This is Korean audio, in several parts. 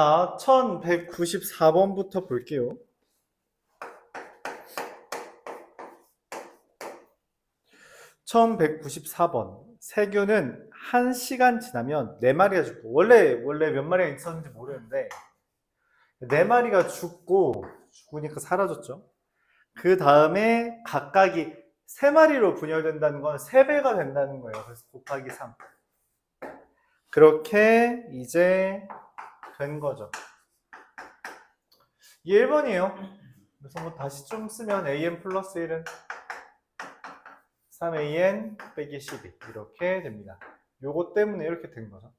자, 1194번부터 볼게요. 1194번. 세균은 1시간 지나면 4마리가 죽고, 원래 몇 마리가 있었는지 모르는데, 4마리가 죽으니까 사라졌죠. 그 다음에 각각이 3마리로 분열된다는 건 3배가 된다는 거예요. 그래서 곱하기 3. 그렇게 이제 된 거죠. 이게 1번이에요. 그래서 뭐 다시 좀 쓰면 an 플러스 1은 3an 빼기 12 이렇게 됩니다. 요거 때문에 이렇게 된 거죠.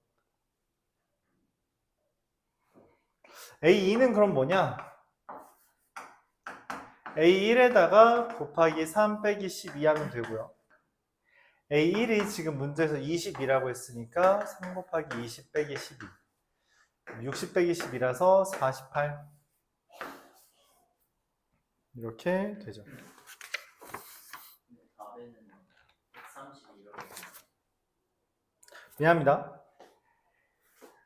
A2는 그럼 뭐냐? A1에다가 곱하기 3 빼기 12 하면 되고요. A1이 지금 문제에서 20이라고 했으니까 3 곱하기 20 빼기 12 60 빼기 10이라서 48 이렇게 되죠. 미안합니다.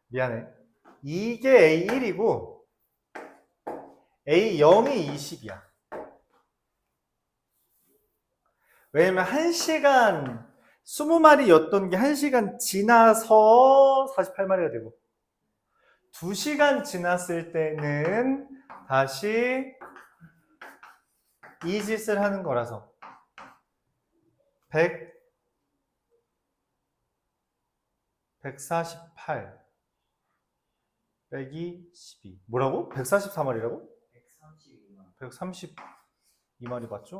미안해. 이게 A1이고 A0이 20이야. 왜냐면 1시간 20마리였던 게 1시간 지나서 48마리가 되고 2시간 지났을 때는 다시 이 짓을 하는 거라서 148 빼기 12 뭐라고? 144마리라고? 132마리 맞죠?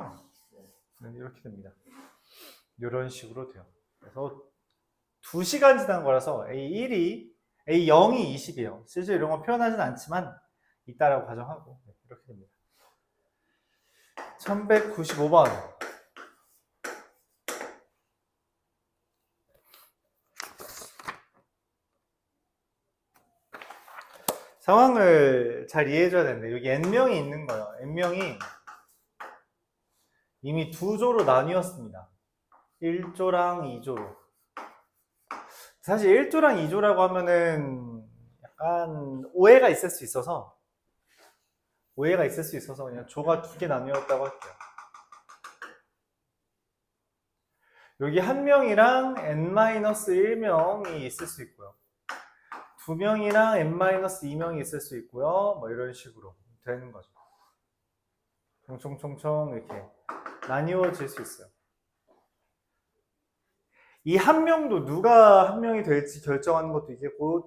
네, 이렇게 됩니다. 이런 식으로 돼요. 그래서 2시간 지난 거라서 A0이 20이에요. 실제로 이런 건 표현하진 않지만 있다라고 가정하고 네, 이렇게 됩니다. 1195번 상황을 잘 이해해줘야 되는데 여기 n명이 있는 거예요. n명이 이미 2조로 나뉘었습니다. 1조랑 2조로. 사실 1조랑 2조라고 하면은 약간 오해가 있을 수 있어서 그냥 조가 2개 나뉘었다고 할게요. 여기 1명이랑 n-1명이 있을 수 있고요. 2명이랑 n-2명이 있을 수 있고요. 뭐 이런 식으로 되는 거죠. 총총총총 이렇게 나뉘어질 수 있어요. 이 1명도 누가 1명이 될지 결정하는 것도 있겠고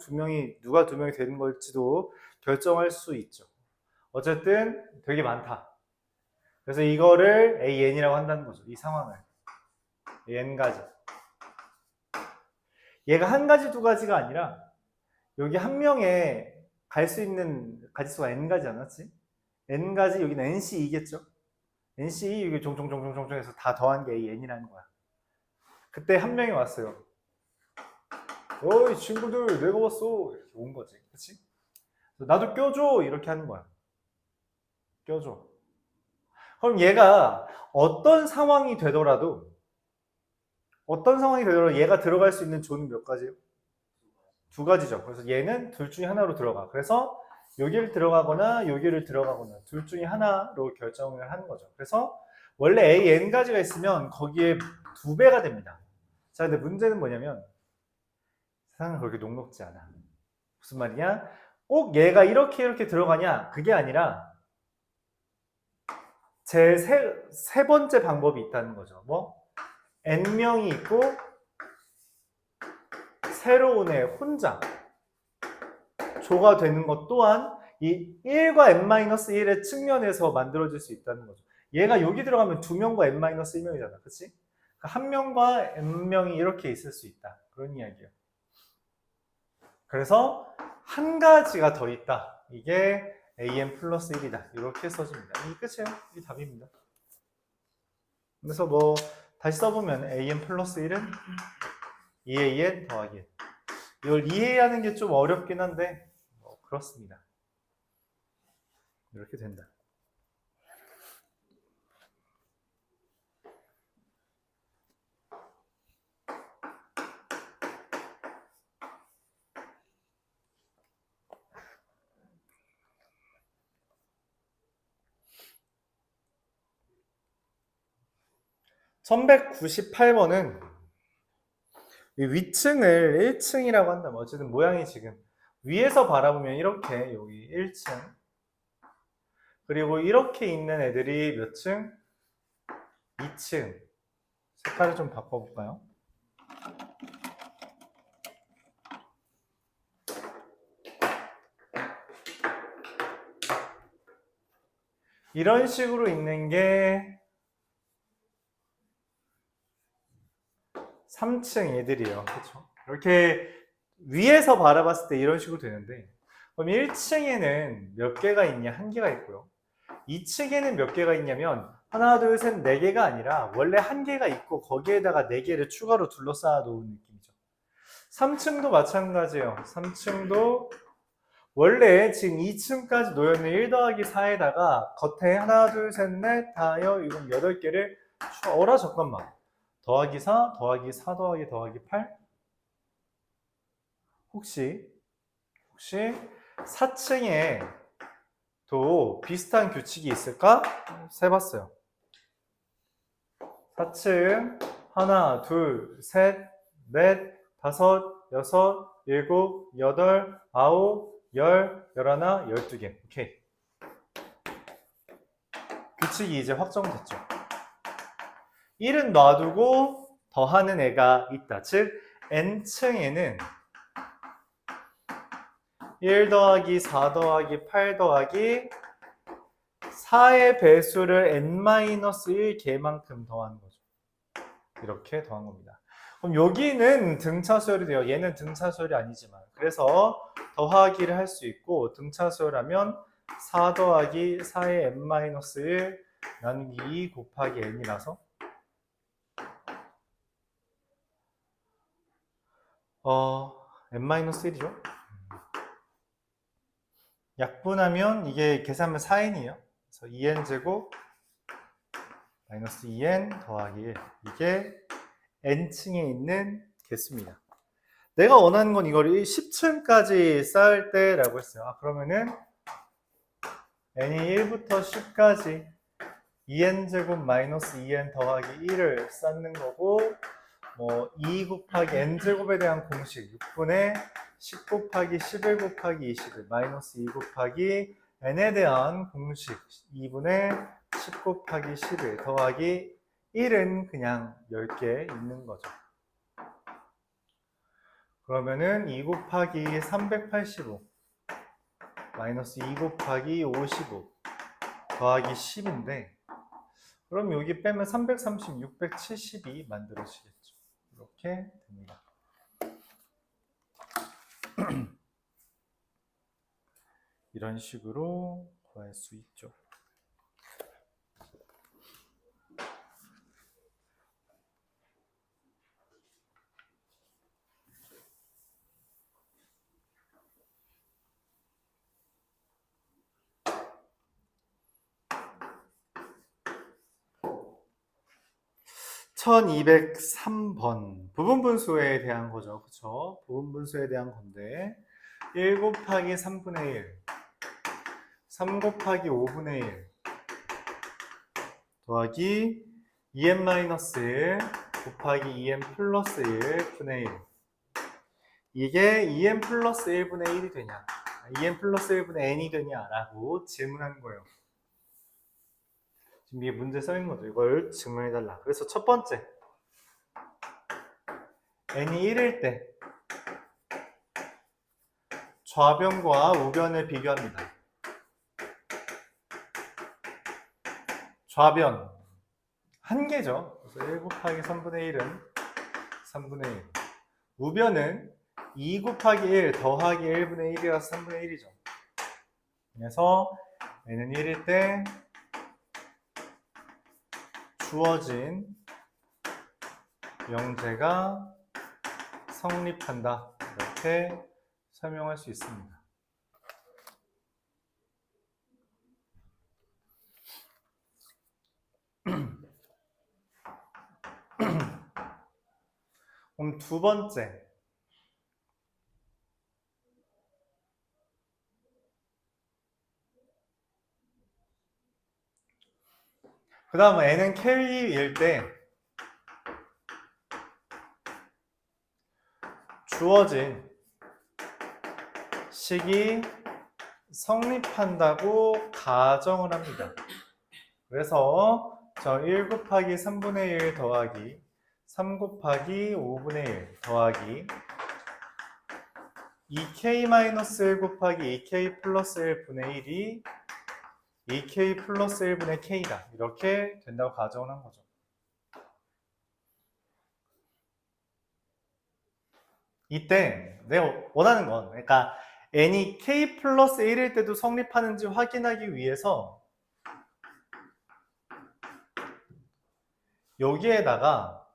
누가 2명이 되는 걸지도 결정할 수 있죠. 어쨌든 되게 많다. 그래서 이거를 AN이라고 한다는 거죠. 이 상황을. N가지. 얘가 한 가지, 두 가지가 아니라 여기 1명에 갈 수 있는 가지수가 N가지 않았지? N가지, 여기는 NC2겠죠? NC2 여기 종종종종종 해서 다 더한 게 AN이라는 거야. 그때 1명이 왔어요. 어이 친구들 내가 왔어 이렇게 온 거지. 그치? 나도 껴줘 이렇게 하는 거야. 껴줘. 그럼 얘가 어떤 상황이 되더라도 얘가 들어갈 수 있는 조는 몇 가지예요? 2가지죠. 그래서 얘는 둘 중에 하나로 들어가. 그래서 여기를 들어가거나 여기를 들어가거나 둘 중에 하나로 결정을 하는 거죠. 그래서 원래 A, N가지가 있으면 거기에 2배가 됩니다. 자, 근데 문제는 뭐냐면 세상은 그렇게 녹록지 않아. 무슨 말이냐? 꼭 얘가 이렇게 들어가냐? 그게 아니라 제 세 번째 방법이 있다는 거죠. 뭐? N명이 있고 새로운 애 혼자 조가 되는 것 또한 이 1과 n-1의 측면에서 만들어질 수 있다는 거죠. 얘가 여기 들어가면 2명과 n-1명이잖아. 그치? 그러니까 1명과 n명이 이렇게 있을 수 있다. 그런 이야기예요. 그래서 한 가지가 더 있다. 이게 an 플러스 1이다. 이렇게 써집니다. 이게 끝이에요. 이게 답입니다. 그래서 뭐 다시 써보면 an 플러스 1은 2an 더하기 1. 이걸 이해하는 게 좀 어렵긴 한데 뭐 그렇습니다. 이렇게 된다. 1198번은 위층을 1층이라고 한다면 어쨌든 모양이 지금 위에서 바라보면 이렇게 여기 1층 그리고 이렇게 있는 애들이 몇 층? 2층. 색깔을 좀 바꿔볼까요? 이런 식으로 있는 게 3층 애들이에요. 그렇죠? 이렇게 위에서 바라봤을 때 이런 식으로 되는데 그럼 1층에는 몇 개가 있냐? 한 개가 있고요. 2층에는 몇 개가 있냐면 하나, 둘, 셋, 네 개가 아니라 원래 한 개가 있고 거기에다가 네 개를 추가로 둘러싸아 놓은 느낌이죠. 3층도 마찬가지예요. 3층도 원래 지금 2층까지 놓여있는 1 더하기 4에다가 겉에 하나, 둘, 셋, 넷, 다, 여, 이건 8개를 어라 잠깐만. 더하기 4, 더하기 4, 더하기 8? 혹시 4층에 또 비슷한 규칙이 있을까? 세봤어요. 4층 하나, 둘, 셋, 넷, 다섯, 여섯, 일곱, 여덟, 아홉, 열, 열하나, 12개. 오케이. 규칙이 이제 확정됐죠. 1은 놔두고 더하는 애가 있다. 즉 n층에는 1 더하기 4 더하기 8 더하기 4의 배수를 n-1개만큼 더하는 거죠. 이렇게 더한 겁니다. 그럼 여기는 등차수열이 돼요. 얘는 등차수열이 아니지만. 그래서 더하기를 할 수 있고 등차수열하면 4 더하기 4의 n-1 나누기 2 곱하기 n이라서 n-1이죠. 약분하면 이게 계산하면 4n이에요. 그래서 2n제곱 마이너스 2n 더하기 1. 이게 n층에 있는 개수입니다. 내가 원하는 건 이걸 10층까지 쌓을 때라고 했어요. 그러면은 n이 1부터 10까지 2n제곱 마이너스 2n 더하기 1을 쌓는 거고 2 곱하기 n제곱에 대한 공식 6분의 10 곱하기 11 곱하기 21 마이너스 2 곱하기 n에 대한 공식 2분의 10 곱하기 11 더하기 1은 그냥 10개 있는 거죠. 그러면은 2 곱하기 385 마이너스 2 곱하기 55 더하기 10인데 그럼 여기 빼면 330, 672 만들어지겠죠. 이렇게 됩니다. 이런 식으로 구할 수 있죠. (1203번) 부분분수에 대한 거죠. 그쵸? 부분분수에 대한 건데 1 곱하기 3분의 1 3 곱하기 5분의 1 더하기 2n-1 곱하기 2n 플러스 1분의 1 이게 2n 플러스 1분의 1이 되냐 2n 플러스 1분의 n이 되냐 라고 질문하는 거예요. 지금 이게 문제 써있는 거죠. 이걸 증명해달라. 그래서 첫 번째 n이 1일 때 좌변과 우변을 비교합니다. 좌변 한 개죠. 그래서 1 곱하기 3분의 1은 3분의 1 우변은 2 곱하기 1 더하기 1분의 1이라서 3분의 1이죠. 그래서 n은 1일 때 주어진 명제가 성립한다. 이렇게 설명할 수 있습니다. 그럼 두 번째 그 다음은 n은 K일 때 주어진 식이 성립한다고 가정을 합니다. 그래서 저 1 곱하기 3분의 1 더하기 3 곱하기 5분의 1 더하기 2k-1 곱하기 2k 플러스 1분의 1이 2k 플러스 1분의 k다. 이렇게 된다고 가정을 한 거죠. 이때 내가 원하는 건, 그러니까 n이 k 플러스 1일 때도 성립하는지 확인하기 위해서 여기에다가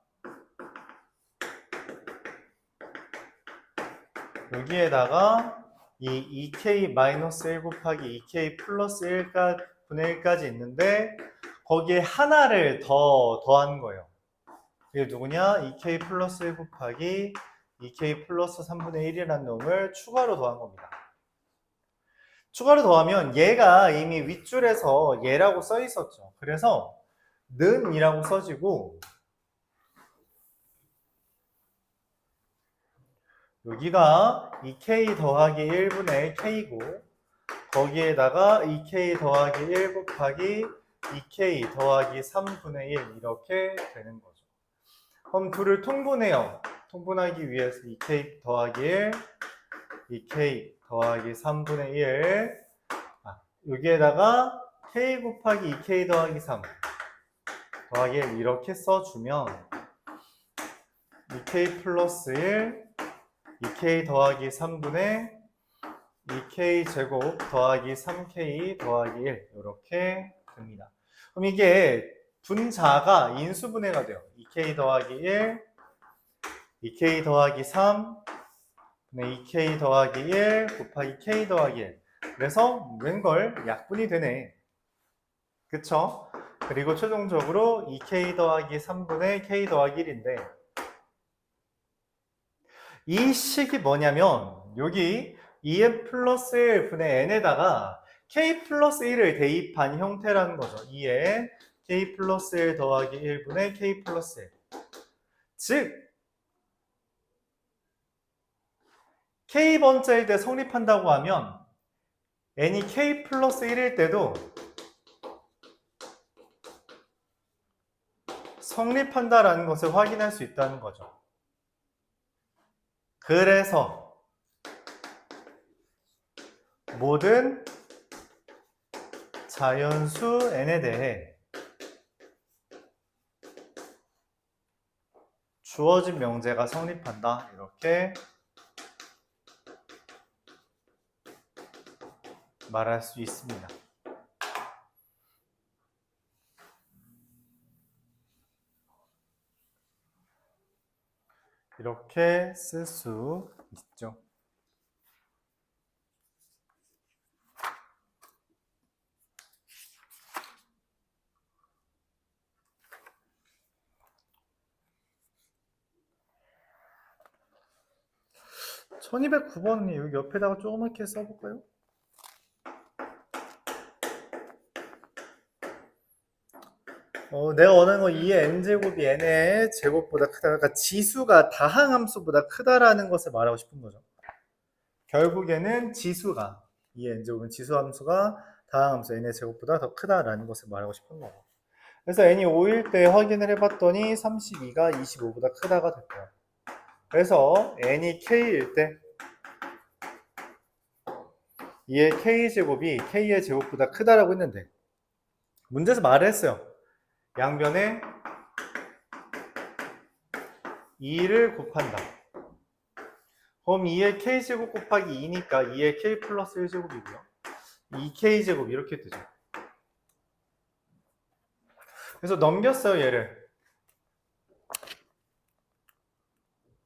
이 2k-1 곱하기 2k 플러스 1분의 1까지 있는데 거기에 하나를 더한 거예요. 이게 누구냐? 2k 플러스 1 곱하기 2k 플러스 3분의 1이라는 놈을 추가로 더한 겁니다. 추가로 더하면 얘가 이미 윗줄에서 얘라고 써 있었죠. 그래서 는 이라고 써지고 여기가 2k 더하기 1분의 k고 거기에다가 2k 더하기 1 곱하기 2k 더하기 3분의 1 이렇게 되는 거죠. 그럼 둘을 통분해요. 통분하기 위해서 2k 더하기 1, 2k 더하기 3분의 1 여기에다가 k 곱하기 2k 더하기 3 더하기 1 이렇게 써주면 2k 플러스 1, 2k 더하기 3분의 2k 제곱 더하기 3k 더하기 1 이렇게 됩니다. 그럼 이게 분자가 인수분해가 돼요. 2k 더하기 1, 2k 더하기 3, 2k 더하기 1 곱하기 k 더하기 1 그래서 웬걸 약분이 되네. 그쵸? 그리고 최종적으로 2k 더하기 3분의 k 더하기 1인데 이 식이 뭐냐면 여기 2n 플러스 1분의 n에다가 k 플러스 1을 대입한 형태라는 거죠. 2에 k 플러스 1 더하기 1분의 k 플러스 1 즉 k번째일 때 성립한다고 하면 n이 k 플러스 1일 때도 성립한다라는 것을 확인할 수 있다는 거죠. 그래서 모든 자연수 n에 대해 주어진 명제가 성립한다. 이렇게 말할 수 있습니다. 이렇게 쓸 수 있죠. (1209번이) 여기 옆에다가 조그맣게 써볼까요? 내가 원하는 건 2의 n제곱이 n의 제곱보다 크다. 그러니까 지수가 다항함수보다 크다라는 것을 말하고 싶은 거죠. 결국에는 지수가 2의 n제곱은 지수함수가 다항함수 n의 제곱보다 더 크다라는 것을 말하고 싶은 거고. 그래서 n이 5일 때 확인을 해봤더니 32가 25보다 크다가 됐고요. 그래서 n이 k일 때 2의 k제곱이 k의 제곱보다 크다라고 했는데 문제에서 말을 했어요. 양변에 2를 곱한다. 그럼 2의 k제곱 곱하기 2니까 2의 k 플러스 1제곱이고요. 2k제곱 이렇게 되죠. 그래서 넘겼어요, 얘를.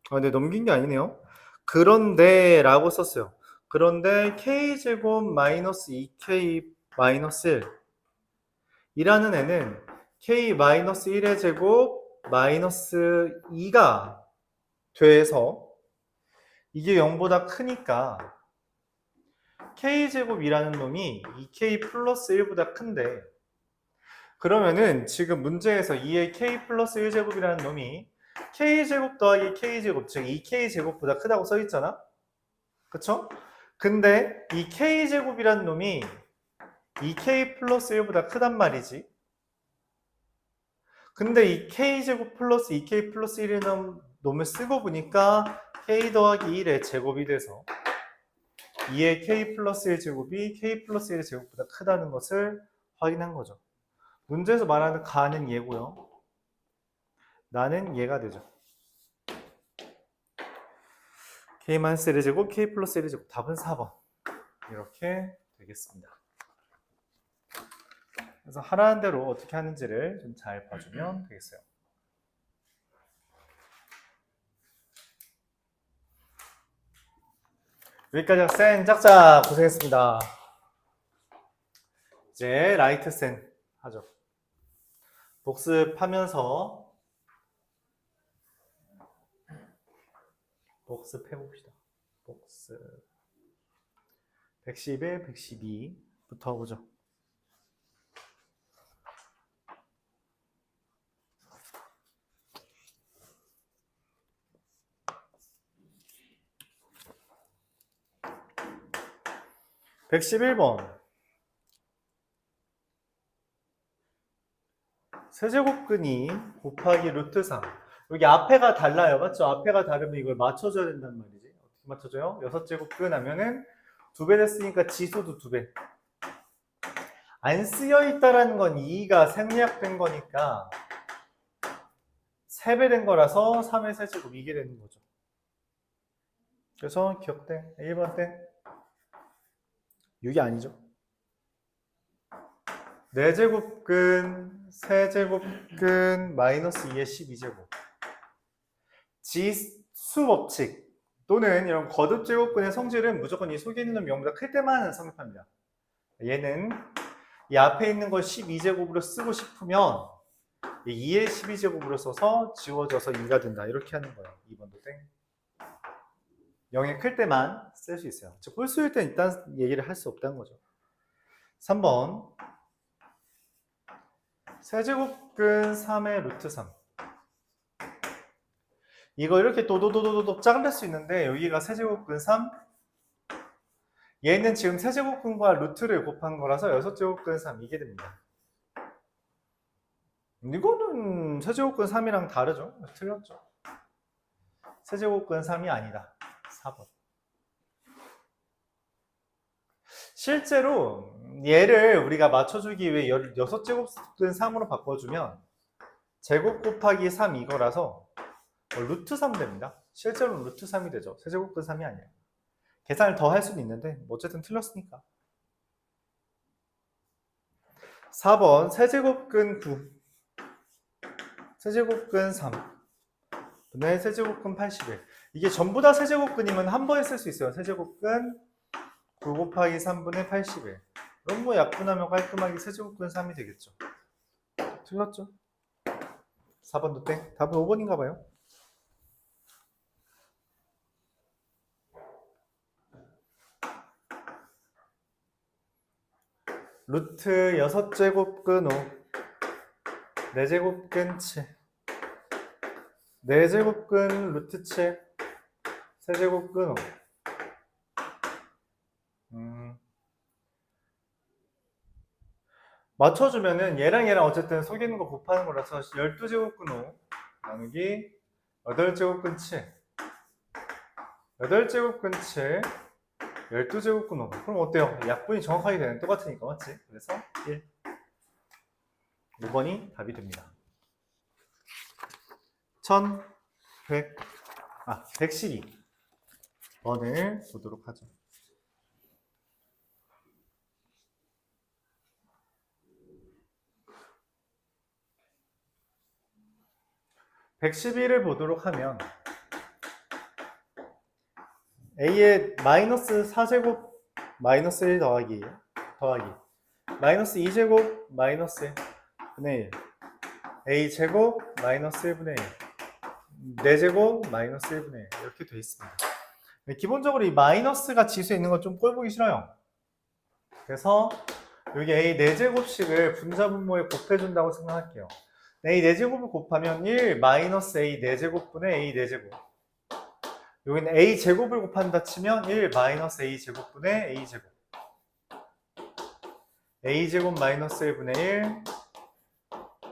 근데 넘긴 게 아니네요. 그런데 라고 썼어요. 그런데 k제곱 마이너스 2k 마이너스 1 이라는 애는 k 마이너스 1의 제곱 마이너스 2가 돼서 이게 0보다 크니까 k제곱이라는 놈이 2k 플러스 1보다 큰데 그러면은 지금 문제에서 2의 k 플러스 1제곱이라는 놈이 k제곱 더하기 k제곱, 즉 2k제곱보다 크다고 써있잖아? 그쵸? 근데 이 k제곱이란 놈이 2k 플러스 1보다 크단 말이지. 근데 이 k제곱 플러스 2k 플러스 1이라는 놈을 쓰고 보니까 k 더하기 1의 제곱이 돼서 2의 k 플러스 1제곱이 k 플러스 1의 제곱보다 크다는 것을 확인한 거죠. 문제에서 말하는 가는 얘고요. 나는 얘가 되죠. k-1의 제곱, k 플러스 1의 제곱. 답은 4번. 이렇게 되겠습니다. 그래서 하라는 대로 어떻게 하는지를 좀 잘 봐주면 되겠어요. 여기까지 학생 짝짝 고생했습니다. 이제 라이트 센 하죠. 복습하면서 복습해봅시다. 복습 111, 112부터 보죠. (111번) 세제곱근이 곱하기 루트 3. 여기 앞에가 달라요. 맞죠? 앞에가 다르면 이걸 맞춰줘야 된단 말이지. 어떻게 맞춰줘요? 6제곱근 하면은 2배 됐으니까 지수도 2배. 안 쓰여 있다라는 건 2가 생략된 거니까 3배 된 거라서 3의 세제곱 이게 되는 거죠. 그래서 기억돼. 1번 땡. 6이 아니죠. 4제곱근, 세제곱근, 마이너스 2의 12제곱. 지수 법칙 또는 이런 거듭제곱근의 성질은 무조건 이 속에 있는 놈 0보다 클 때만 성립합니다. 얘는 이 앞에 있는 걸 12제곱으로 쓰고 싶으면 2의 12제곱으로 써서 지워져서 2가 된다. 이렇게 하는 거예요. 2번도 땡. 0이 클 때만 쓸 수 있어요. 즉 홀수일 땐 일단 얘기를 할 수 없다는 거죠. 3번 세제곱근 3의 루트 3. 이거 이렇게 도도도도도 자를 수 있는데 여기가 세제곱근 3, 얘는 지금 세제곱근과 루트를 곱한 거라서 6제곱근 3 이게 됩니다. 이거는 세제곱근 3이랑 다르죠? 틀렸죠? 세제곱근 3이 아니다. 4번. 실제로 얘를 우리가 맞춰주기 위해 6제곱근 3으로 바꿔주면 제곱 곱하기 3 이거라서 루트 3 됩니다. 실제로는 루트 3이 되죠. 세제곱근 3이 아니에요. 계산을 더 할 수는 있는데 어쨌든 틀렸으니까. 4번 세제곱근 9 세제곱근 3 분의 세제곱근 81. 이게 전부 다 세제곱근이면 한 번에 쓸 수 있어요. 세제곱근 9 곱하기 3분의 81. 그럼 뭐 약분하면 깔끔하게 세제곱근 3이 되겠죠. 틀렸죠? 4번도 땡. 답은 5번인가 봐요. 루트 6제곱근 5 4제곱근 7 4제곱근 루트 7 세제곱근 5 맞춰주면은 얘랑 얘랑 어쨌든 속에 있는 거 곱하는 거라서 12제곱근 5 나누기 8제곱근 7 8제곱근 7 12제곱근 5. 그럼 어때요? 약분이 정확하게 되는 똑같으니까 맞지? 그래서 1 5번이 답이 됩니다. 112번을 보도록 하죠. (111을) 보도록 하면 a의 마이너스 4제곱 마이너스 1 더하기 마이너스 2제곱 마이너스 1 분의 1 a 제곱 마이너스 1분의 1 4제곱 마이너스 1분의 1 이렇게 되어 있습니다. 기본적으로 이 마이너스가 지수에 있는 건 좀 꼴보기 싫어요. 그래서 여기 a 4제곱씩을 분자분모에 곱해준다고 생각할게요. a 4제곱을 곱하면 1 마이너스 a 4제곱분의 a 4제곱. 여기는 a 제곱을 곱한다 치면 1 마이너스 a 제곱분의 a 제곱. a 제곱 마이너스 1분의 1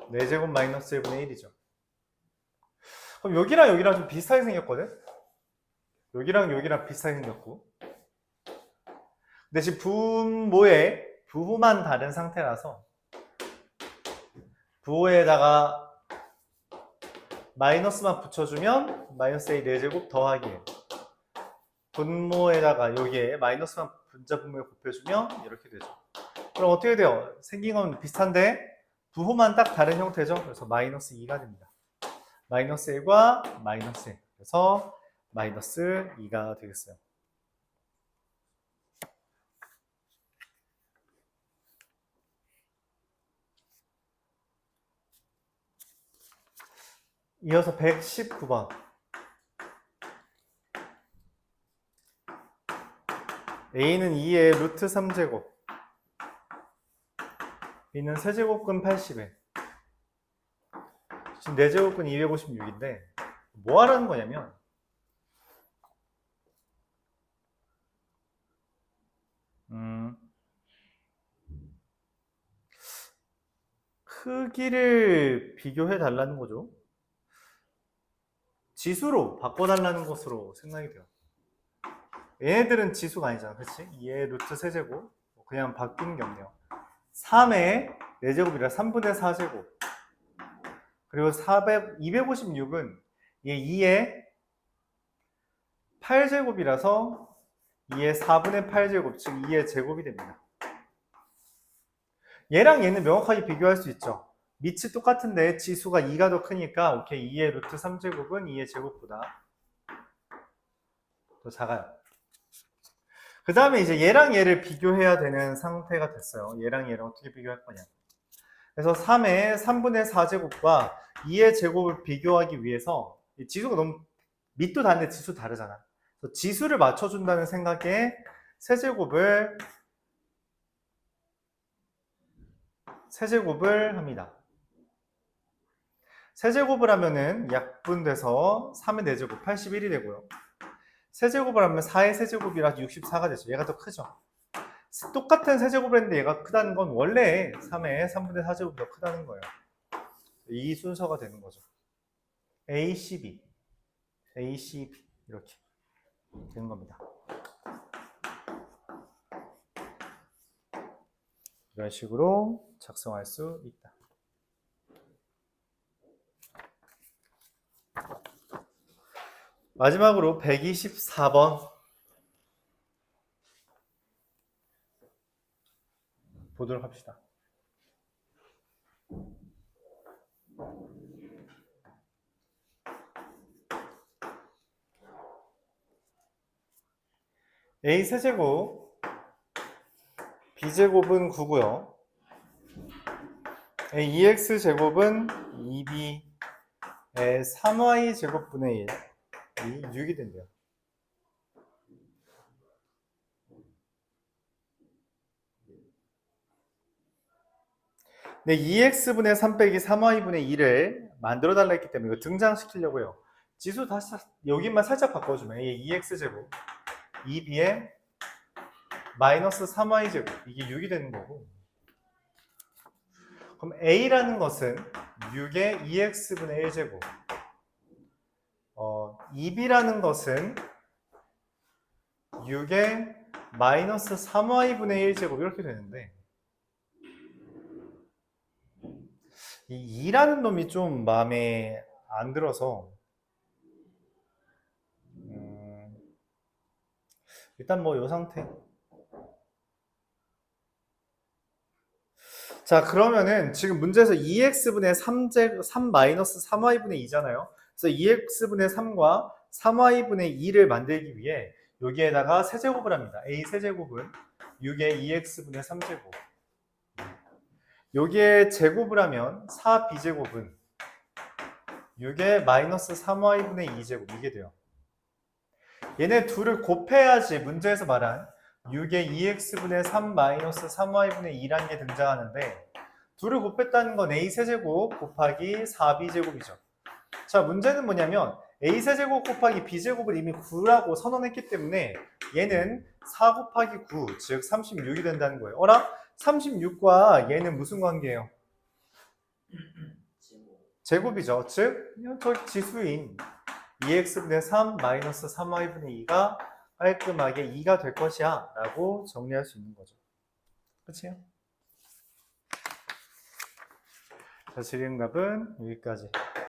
4제곱 마이너스 1분의 1이죠. 그럼 여기랑 여기랑 좀 비슷하게 생겼거든? 여기랑 여기랑 비슷하게 생겼고. 근데 지금 분모에 부호만 다른 상태라서 부호에다가 마이너스만 붙여주면 마이너스 a 4제곱 더하기 분모에다가 여기에 마이너스만 분자 분모에 곱해주면 이렇게 되죠. 그럼 어떻게 돼요? 생긴 건 비슷한데 부호만 딱 다른 형태죠. 그래서 마이너스 2가 됩니다. 마이너스 1과 마이너스 1. 그래서 마이너스 2가 되겠어요. 이어서 119번. a는 2의 루트 3제곱, b는 세제곱근 80에 지금 4제곱근 256인데 뭐 하라는 거냐면 크기를 비교해 달라는 거죠. 지수로 바꿔달라는 것으로 생각이 돼요. 얘네들은 지수가 아니잖아, 그치? 2의 루트 세제곱 그냥 바뀌는 게 없네요. 3의 4제곱이라 3분의 4제곱 그리고 256은 얘 2의 8제곱이라서 2의 4분의 8제곱 즉 2의 제곱이 됩니다. 얘랑 얘는 명확하게 비교할 수 있죠. 밑이 똑같은데 지수가 2가 더 크니까 오케이 2의 루트 3제곱은 2의 제곱보다 더 작아요. 그 다음에 이제 얘랑 얘를 비교해야 되는 상태가 됐어요. 얘랑 얘를 어떻게 비교할 거냐. 그래서 3의 3분의 4제곱과 2의 제곱을 비교하기 위해서 지수가 너무 밑도 다른데 지수 다르잖아. 그래서 지수를 맞춰준다는 생각에 세제곱을 합니다. 세제곱을 하면은 약분돼서 3의 4제곱 81이 되고요. 세제곱을 하면 4의 세제곱이라 64가 되죠. 얘가 더 크죠. 똑같은 세제곱을 했는데 얘가 크다는 건 원래 3의 3분의 4제곱이 더 크다는 거예요. 이 순서가 되는 거죠. A, C, B, A, C, B 이렇게 되는 겁니다. 이런 식으로 작성할 수 있다. 마지막으로 124번 보도록 합시다. A 세제곱 B제곱은 9고요. A 2X 제곱은 2B의 3Y 제곱분의 1 이 6이 된대요. 네, 2x분의 3 빼기 3y분의 2를 만들어 달라 했기 때문에 이거 등장시키려고요. 지수 다시 여기만 살짝 바꿔주면 2x제곱 2b의 마이너스 3y제곱 이게 6이 되는 거고, 그럼 a라는 것은 6의 2x분의 1제곱 2b라는 것은 6의 마이너스 3y분의 1제곱 이렇게 되는데 이 2라는 놈이 좀 마음에 안 들어서 일단 뭐 이 상태. 자, 그러면은 지금 문제에서 2x분의 3 마이너스 3y분의 2잖아요. 그래서 2x분의 3과 3y분의 2를 만들기 위해 여기에다가 세제곱을 합니다. a 세제곱은 6의 2x분의 3제곱 여기에 제곱을 하면 4b제곱은 6의 마이너스 3y분의 2제곱 이게 돼요. 얘네 둘을 곱해야지 문제에서 말한 6의 2x분의 3 마이너스 3y분의 2라는 게 등장하는데 둘을 곱했다는 건 a 세제곱 곱하기 4b제곱이죠. 자, 문제는 뭐냐면 a 세제곱 곱하기 b제곱을 이미 9라고 선언했기 때문에 얘는 4 곱하기 9, 즉 36이 된다는 거예요. 어라? 36과 얘는 무슨 관계예요? 제곱이죠. 즉, 저 지수인 2x분의 3 마이너스 3y분의 2가 깔끔하게 2가 될 것이야 라고 정리할 수 있는 거죠. 그치요? 자, 질의응답은 여기까지.